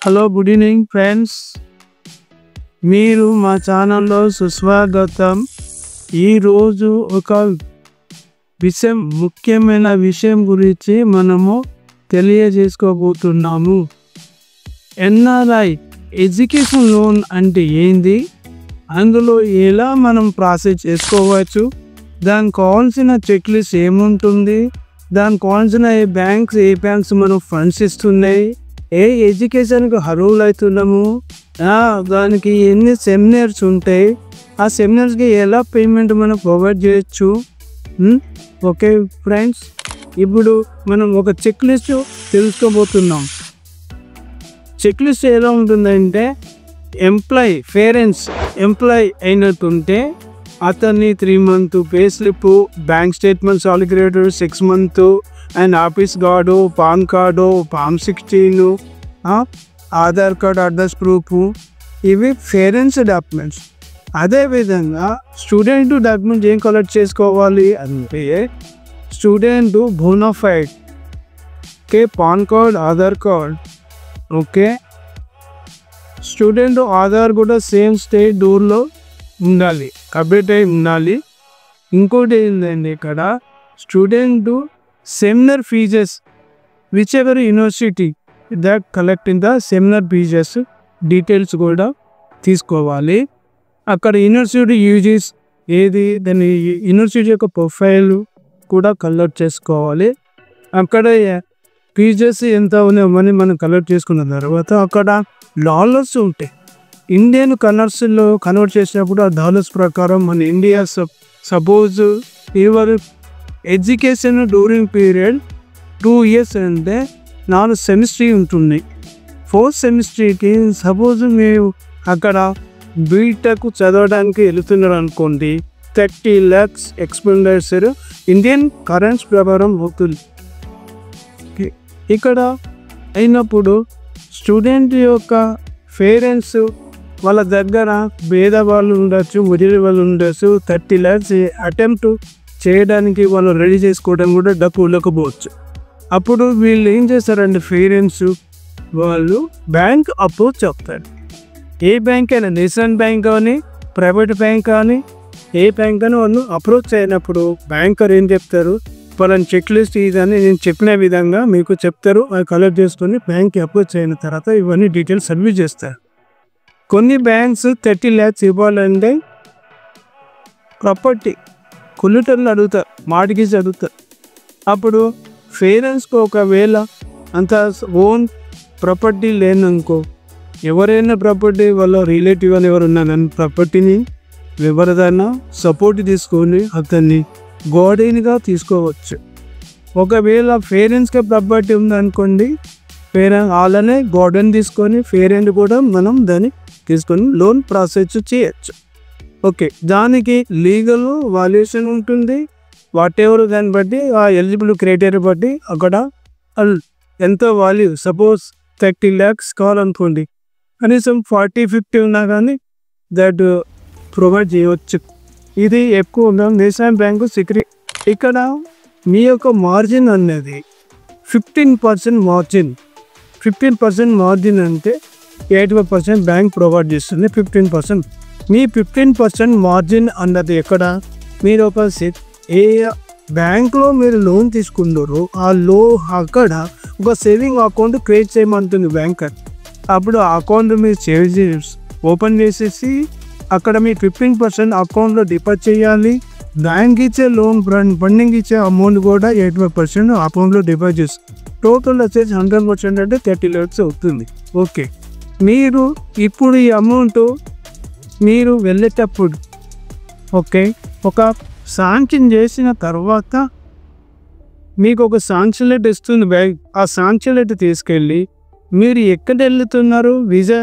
Hello good evening friends, మీరు మా ఛానల్లో సుస్వాగతం. ఈరోజు ఒక ముఖ్యమైన విషయం గురించి మనము తెలియజేసుకోబోతున్నాము. ఎన్ఆర్ఐ ఎడ్యుకేషన్ లోన్ అంటే ఏంది, అందులో ఎలా మనం ప్రాసెస్ చేసుకోవచ్చు, దానికి కావాల్సిన చెక్ లిస్ట్ ఏముంటుంది, దానికి కావాల్సిన ఏ బ్యాంక్స్ మనం ఫండ్స్ ఇస్తున్నాయి, ఏ ఎడ్యుకేషన్కి అర్హులు అవుతున్నాము, దానికి ఎన్ని సెమినార్స్ ఉంటాయి, ఆ సెమినార్స్కి ఎలా పేమెంట్ మనం ప్రొవైడ్ చేయొచ్చు. ఓకే ఫ్రెండ్స్, ఇప్పుడు మనం ఒక చెక్ లిస్ట్ తెలుసుకోబోతున్నాం. చెక్ లిస్ట్ ఎలా ఉంటుందంటే, ఎంప్లాయ్ అయినట్టుంటే అతన్ని 3 month pay slip, bank statement సాలిక్యులేటర్ 6 month and office card, PAN card, form 16, Aadhaar card address proof, ఇవి పేరెంట్స్ డాక్యుమెంట్స్. అదేవిధంగా స్టూడెంట్ డాక్యుమెంట్స్ ఏం కలెక్ట్ చేసుకోవాలి అంటే, student bonafide, okay, PAN card, Aadhaar card, okay, student Aadhaar కూడా సేమ్ స్టేట్ ఊర్లో ఉండాలి, అప్డేట్ అయి ఉండాలి. ఇంకోటి ఏంటంటే, ఇక్కడ student seminar fees which ever university that collect in the seminar fees details కూడా తీసుకోవాలి. అక్కడ యూనివర్సిటీ యూజెస్ ఏది, దాని యూనివర్సిటీ యొక్క ప్రొఫైల్ కూడా కలెక్ట్ చేసుకోవాలి. అక్కడ ఫీజెస్ ఎంత ఉన్నాయని మనం కలెక్ట్ చేసుకున్న తర్వాత అక్కడ డాలర్స్ ఉంటాయి. ఇండియన్ కరెన్సీలో కన్వర్ట్ చేసినప్పుడు ఆ డాలర్స్ ప్రకారం మన India suppose your education during period 2 years అంటే 4 సెమిస్టర్ ఉంటుంది. 4th సెమిస్టర్కి సపోజ్ మీరు అక్కడ బీటెక్ చదవడానికి వెళుతున్నారు అనుకోండి, 30 lakhs ఎక్స్పెండిచర్ ఇండియన్ కరెన్సీ ప్రకారం అవుతుంది. ఇక్కడ అయినప్పుడు స్టూడెంట్ యొక్క పేరెంట్స్ వాళ్ళ దగ్గర భేదవాళ్ళు ఉండొచ్చు, ముదిరి వాళ్ళు ఉండొచ్చు. 30 lakhs అటెంప్ట్ చేయడానికి వాళ్ళు రెడీ చేసుకోవడం కూడా డబ్బు ఉండకపోవచ్చు. అప్పుడు వీళ్ళు ఏం చేస్తారంటే, పేరెంట్స్ వాళ్ళు బ్యాంక్ అప్రోచ్ అవుతారు. ఏ బ్యాంక్ అయినా, నేషనల్ బ్యాంక్ కానీ, ప్రైవేట్ బ్యాంక్ కానీ, ఏ బ్యాంక్ అని వాళ్ళు అప్రోచ్ అయినప్పుడు బ్యాంకర్ ఏం చెప్తారు, వాళ్ళని చెక్ లిస్ట్ ఇదని నేను చెప్పిన విధంగా మీకు చెప్తారు. అది కలెక్ట్ చేసుకొని బ్యాంక్కి అప్రోచ్ అయిన తర్వాత ఇవన్నీ డీటెయిల్స్ సబ్మిట్ చేస్తారు. కొన్ని బ్యాంక్స్ 30 lakhs ఇవ్వాలంటే ప్రాపర్టీ కొల్యూటర్లు అడుగుతారు, మార్ట్గేజ్ అడుగుతారు. అప్పుడు పేరెంట్స్కి ఒకవేళ అంత ఓన్ ప్రాపర్టీ లేదనుకో, ఎవరైనా ప్రాపర్టీ వాళ్ళ రిలేటివ్ అని ఎవరు ఉన్నారని ప్రాపర్టీని ఎవరిదైనా సపోర్ట్ తీసుకొని అతన్ని గార్డెన్గా తీసుకోవచ్చు. ఒకవేళ పేరెంట్స్కి ప్రాపర్టీ ఉందనుకోండి, పేరెంట్ వాళ్ళనే గార్డెన్ తీసుకొని పేరెంట్ కూడా మనం దాన్ని తీసుకొని లోన్ ప్రాసెస్ చేయొచ్చు. ఓకే, దానికి లీగల్ వాల్యుయేషన్ ఉంటుంది. వాట్ ఎవర్ దాన్ని బట్టి ఆ ఎలిజిబుల్ క్రైటీరియా బట్టి అక్కడ ఎంతో వాల్యూ, సపోజ్ 30 lakhs కావాలనుకోండి, కనీసం 40-50 ఉన్నా కానీ దట్ ప్రొవైడ్ చేయవచ్చు. ఇది ఎక్కువగా నేషనల్ బ్యాంకు సెక్యూరిటీ. ఇక్కడ మీ యొక్క మార్జిన్ అనేది 15% మార్జిన్. 15% మార్జిన్ అంటే 85% బ్యాంక్ ప్రొవైడ్ చేస్తుంది. 15% మీ 15% మార్జిన్ అన్నది ఎక్కడ, మీరు ఒక ఏ బ్యాంక్లో మీరు లోన్ తీసుకున్నారో అక్కడ ఒక సేవింగ్ అకౌంట్ క్రియేట్ చేయమంటుంది బ్యాంకర్. అప్పుడు ఆ అకౌంట్ మీరు ఓపెన్ చేసేసి అక్కడ మీ 15% అకౌంట్లో డిపాజిట్ చేయాలి. బ్యాంక్ ఇచ్చే లోన్ ఫండింగ్ ఇచ్చే అమౌంట్ కూడా 85% అకౌంట్లో డిపాజిట్ చేస్తుంది. టోటల్ వచ్చేసి 100% అంటే 30 lakhs అవుతుంది. ఓకే, మీరు ఇప్పుడు ఈ అమౌంట్ మీరు వెళ్ళేటప్పుడు ఓకే ఒక శాంక్షన్ చేసిన తర్వాత మీకు ఒక శాంక్షన్ లెటర్ ఇస్తుంది బ్యాంక్. ఆ శాంక్షన్ లెటర్ తీసుకెళ్ళి మీరు ఎక్కడ వెళ్తున్నారు వీసా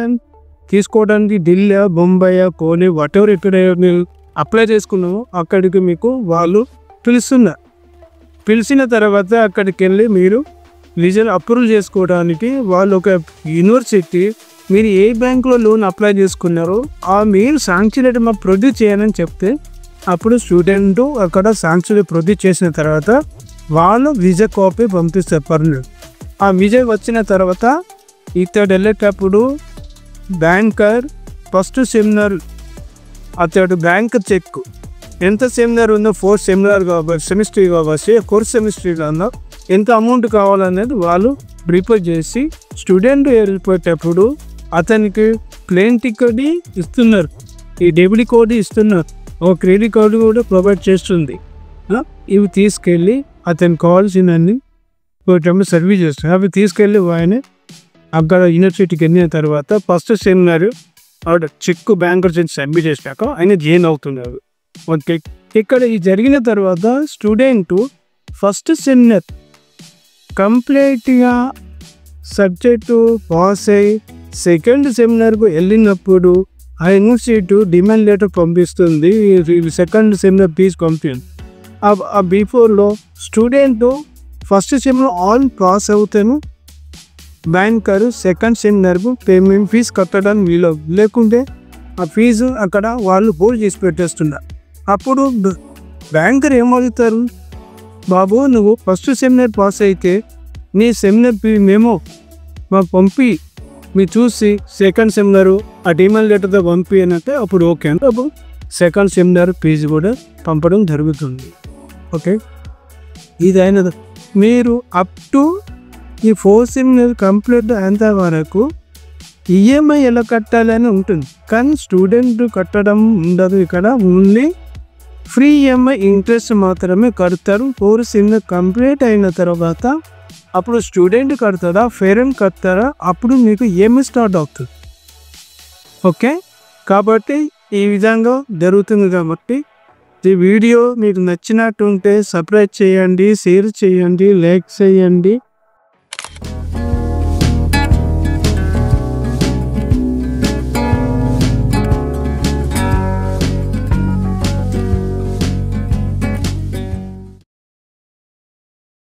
తీసుకోవడానికి, ఢిల్లీ, బొంబాయి, కోనే, వాట్ ఎవర్ ఎక్కడ మీరు అప్లై చేసుకున్నామో అక్కడికి మీకు వాళ్ళు పిలుస్తున్నారు. పిలిచిన తర్వాత అక్కడికి వెళ్ళి మీరు వీసా అప్రూవల్ చేసుకోవడానికి వాళ్ళు ఒక యూనివర్సిటీ మీరు ఏ బ్యాంకులో లోన్ అప్లై చేసుకున్నారో ఆ మీరు శాంక్షన్ లెటర్ మాకు ప్రొడ్యూస్ చేయాలని చెప్తే అప్పుడు స్టూడెంట్ అక్కడ శాంక్షన్ ప్రొడ్యూస్ చేసిన తర్వాత వాళ్ళు వీసా కాపీ పంపిస్తారు పర్మనెంట్. ఆ వీసా వచ్చిన తర్వాత ఇతడు వెళ్ళేటప్పుడు బ్యాంకర్ ఫస్ట్ సెమినార్ అతడు బ్యాంక్ చెక్ ఎంత సెమినార్ ఉందో 4 సెమినార్ కాబట్టి సెమిస్టర్ కాబట్టి 4 సెమిస్టర్లో ఎంత అమౌంట్ కావాలనేది వాళ్ళు ప్రిపేర్ చేసి స్టూడెంట్ వెళ్ళిపోయేటప్పుడు అతనికి ప్లేన్ టికెట్ ఇస్తున్నారు, ఈ డెబిట్ కార్డు ఇస్తున్నారు, ఒక క్రెడిట్ కార్డు కూడా ప్రొవైడ్ చేస్తుంది. ఇవి తీసుకెళ్ళి అతనికి కావాల్సినన్ని సర్వీస్ చేస్తారు. అవి తీసుకెళ్ళి ఆయన అక్కడ యూనివర్సిటీకి వెళ్ళిన తర్వాత first seminar check banker submit చేసినాక ఆయన జాయిన్ అవుతున్నారు. ఓకే, ఇక్కడ ఈ జరిగిన తర్వాత స్టూడెంట్ ఫస్ట్ సెమినార్ కంప్లీట్గా సబ్జెక్టు పాస్ అయ్యి సెకండ్ సెమినార్కు వెళ్ళినప్పుడు ఆ యూనివర్సిటీ డిమాండ్ లెటర్ పంపిస్తుంది, సెకండ్ సెమినార్ ఫీజు పంపింది. ఆ బిఫోర్లో student first seminar all pass అవుతాను, బ్యాంకర్ సెకండ్ సెమినార్కు పేమెంట్ ఫీజు కట్టడానికి వీలు, లేకుంటే ఆ ఫీజు అక్కడ వాళ్ళు హోల్డ్ చేసి పెట్టేస్తున్నారు. అప్పుడు బ్యాంకర్ ఏమవుతారు, బాబు నువ్వు ఫస్ట్ సెమినార్ పాస్ అయితే నీ సెమినార్ ఫీ మేము మాకు పంపి మీరు చూసి సెకండ్ సెమినారు ఆ డిమాండ్ లెటర్తో పంపి అని అంటే అప్పుడు ఓకే అంటే అప్పుడు సెకండ్ సెమినార్ ఫీజు కూడా పంపడం జరుగుతుంది. ఓకే, ఇదైన మీరు అప్ టు ఈ 4 సెమినార్ కంప్లీట్ అయినంత వరకు ఈఎంఐ ఎలా కట్టాలని ఉంటుంది, కానీ స్టూడెంట్ కట్టడం ఉండదు. ఇక్కడ ఓన్లీ ఫ్రీ ఈఎంఐ ఇంట్రెస్ట్ మాత్రమే కడతారు. 4 సెమినార్ కంప్లీట్ అయిన తర్వాత అప్పుడు స్టూడెంట్ కడతారా పేరెంట్ కడతారా అప్పుడు మీకు ఈఎంఐ స్టార్ట్ అవుతుంది. ఓకే, కాబట్టి ఈ విధంగా జరుగుతుంది. కాబట్టి ఈ వీడియో మీకు నచ్చినట్టుంటే సబ్స్క్రైబ్ చేయండి, షేర్ చేయండి, లైక్ చేయండి.